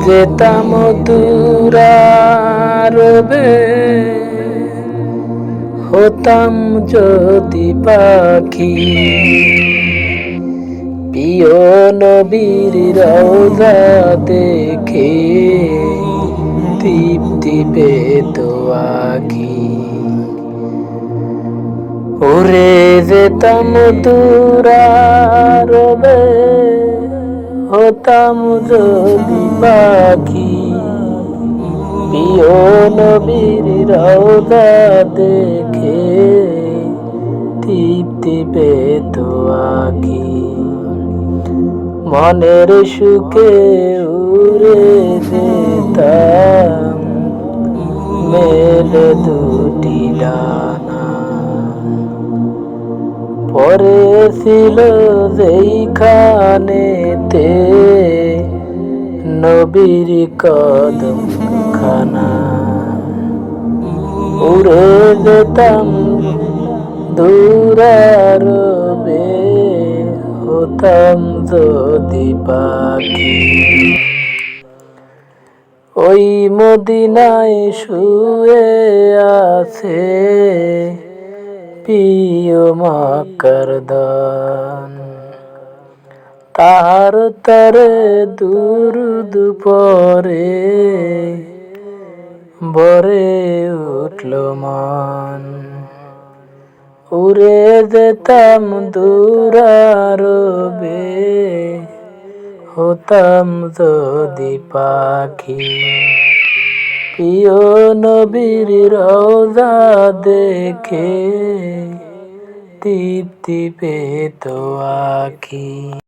যেতাম দূরারবে, হতাম যদি পাখি। প্রিয় নবীর রওজা দেখে তৃপ্তি পেত আখি। উড়ে যেতাম দূরারবে, হতাম যদি পাখি। প্রিয় নবীর রওজা দেখে তৃপ্তি পেত আখি। মনের সুখে উড়ে যেতাম মেলে দুটি ডানা। পরে ছিল যেইখানেতে নবীর কদম খানা। উড়ে যেতাম দূরারবে, হতাম যদি পাখি। ওই মদিনায় শুয়ে আছে প্রিয় মক্কার দান। তার তরে দুরুদ পরে ভরে উঠল মন। উড়ে যেতাম দূরারবে, হতাম যদি পাখি। প্রিয় নবীর রওজা দেখে তৃপ্তি পেত আখি।